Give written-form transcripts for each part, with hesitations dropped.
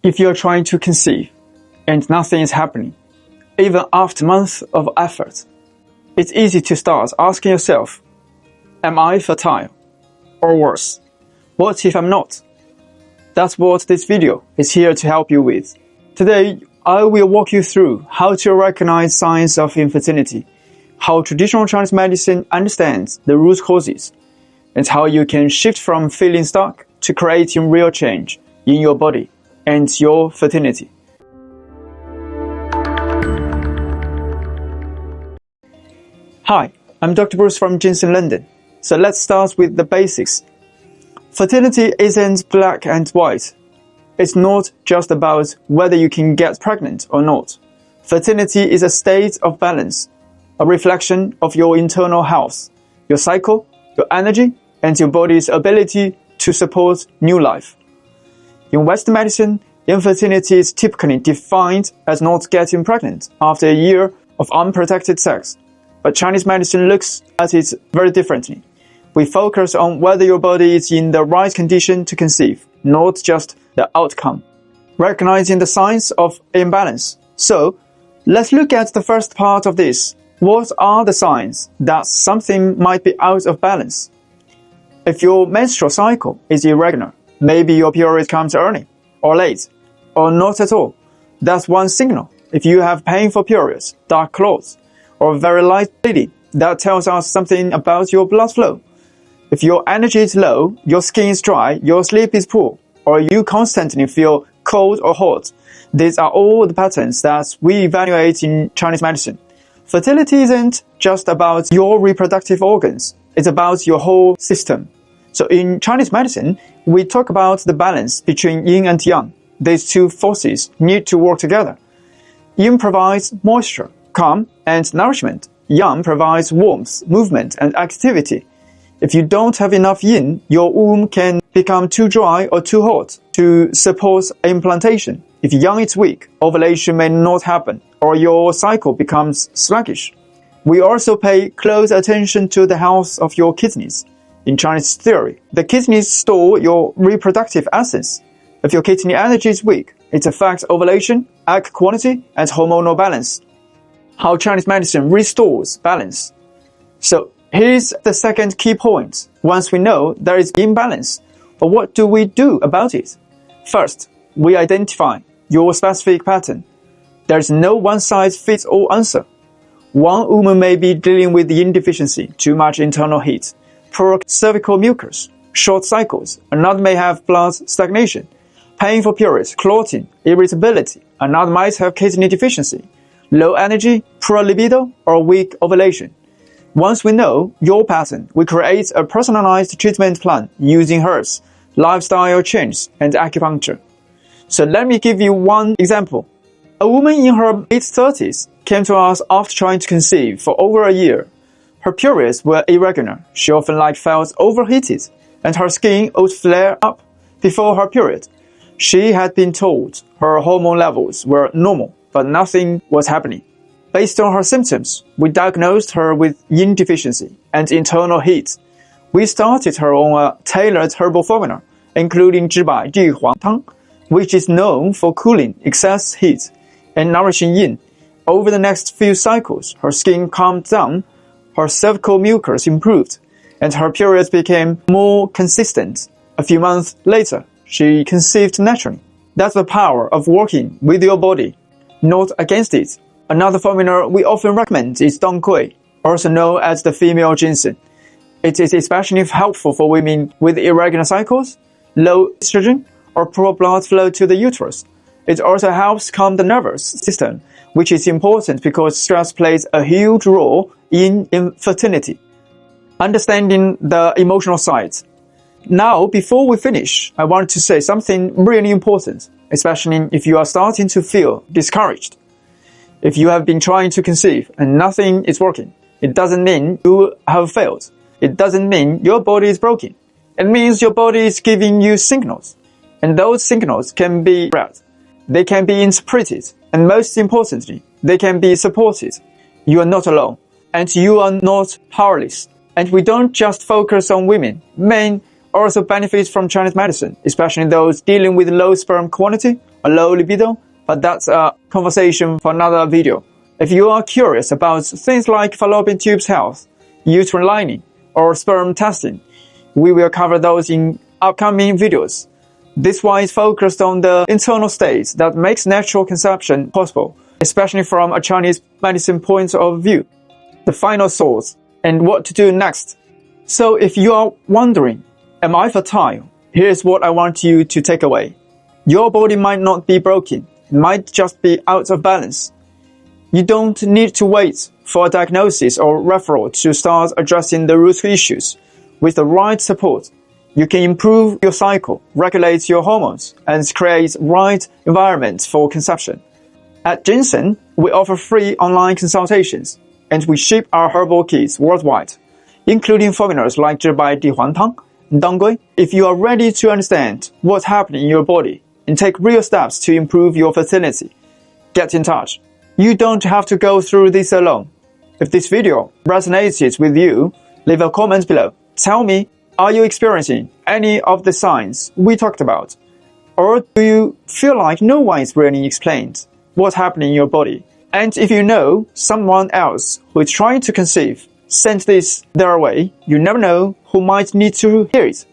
If you're trying to conceive and nothing is happening, even after months of effort, it's easy to start asking yourself, am I fertile? Or worse, what if I'm not? That's what this video is here to help you with. Today, I will walk you through how to recognize signs of infertility, how traditional Chinese medicine understands the root causes, and how you can shift from feeling stuck to creating real change in your body and your fertility. Hi, I'm Dr. Bruce from Kensington, London. So let's start with the basics. Fertility isn't black and white. It's not just about whether you can get pregnant or not. Fertility is a state of balance, a reflection of your internal health, your cycle, your energy, and your body's ability to support new life. In Western medicine, infertility is typically defined as not getting pregnant after a year of unprotected sex. But Chinese medicine looks at it very differently. We focus on whether your body is in the right condition to conceive, not just the outcome. Recognizing the signs of imbalance. So, let's look at the first part of this. What are the signs that something might be out of balance? If your menstrual cycle is irregular, maybe your period comes early, or late, or not at all. That's one signal. If you have painful periods, dark clothes, or very light bleeding, that tells us something about your blood flow. If your energy is low, your skin is dry, your sleep is poor, or you constantly feel cold or hot, these are all the patterns that we evaluate in Chinese medicine. Fertility isn't just about your reproductive organs, it's about your whole system. So in Chinese medicine, we talk about the balance between yin and yang. These two forces need to work together. Yin provides moisture, calm, and nourishment. Yang provides warmth, movement, and activity. If you don't have enough yin, your womb can become too dry or too hot to support implantation. If yang is weak, ovulation may not happen, or your cycle becomes sluggish. We also pay close attention to the health of your kidneys. In Chinese theory, the kidneys store your reproductive essence. If your kidney energy is weak, it affects ovulation, egg quality, and hormonal balance. How Chinese medicine restores balance. So here's the second key point. Once we know there is imbalance, but what do we do about it? First, we identify your specific pattern. There is no one-size-fits-all answer. One woman may be dealing with yin deficiency, too much internal heat, poor cervical mucus, short cycles. Another may have blood stagnation, painful periods, clotting, irritability. Another might have kidney deficiency, low energy, poor libido, or weak ovulation. Once we know your pattern, we create a personalized treatment plan using herbs, lifestyle change, and acupuncture. So let me give you one example. A woman in her mid-30s came to us after trying to conceive for over a year. Her periods were irregular. She often felt overheated, and her skin would flare up before her period. She had been told her hormone levels were normal, but nothing was happening. Based on her symptoms, we diagnosed her with yin deficiency and internal heat. We started her on a tailored herbal formula, including 知百地黄汤, which is known for cooling excess heat and nourishing yin. Over the next few cycles, her skin calmed down, her cervical mucus improved, and her periods became more consistent. A few months later, she conceived naturally. That's the power of working with your body, not against it. Another formula we often recommend is Dong Kui, also known as the female ginseng. It is especially helpful for women with irregular cycles, low estrogen, or poor blood flow to the uterus. It also helps calm the nervous system, which is important because stress plays a huge role in infertility. Understanding the emotional side. Now, before we finish, I want to say something really important, especially if you are starting to feel discouraged. If you have been trying to conceive and nothing is working, it doesn't mean you have failed. It doesn't mean your body is broken. It means your body is giving you signals. And those signals can be read. They can be interpreted. And most importantly, they can be supported. You are not alone. And you are not powerless. And we don't just focus on women. Men also benefit from Chinese medicine, especially those dealing with low sperm quality a low libido, but that's a conversation for another video. If you are curious about things like fallopian tubes health, uterine lining, or sperm testing, we will cover those in upcoming videos. This one is focused on the internal state that makes natural conception possible, especially from a Chinese medicine point of view. The final thoughts and what to do next. So if you are wondering, am I fertile? Here's what I want you to take away. Your body might not be broken, it might just be out of balance. You don't need to wait for a diagnosis or referral to start addressing the root issues. With the right support, you can improve your cycle, regulate your hormones, and create right environment for conception. At Kensington, we offer free online consultations, and we ship our herbal kits worldwide, including formulas like 治百地黄汤and Dangui. If you are ready to understand what's happening in your body and take real steps to improve your fertility, get in touch. You don't have to go through this alone. If this video resonated with you, leave a comment below. Tell me, are you experiencing any of the signs we talked about? Or do you feel like no one is really explained what's happening in your body? And if you know someone else who is trying to conceive, send this their way. You never know who might need to hear it.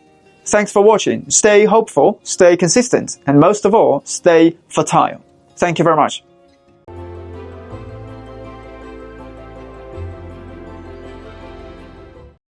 Thanks for watching. Stay hopeful, stay consistent, and most of all, stay fertile. Thank you very much.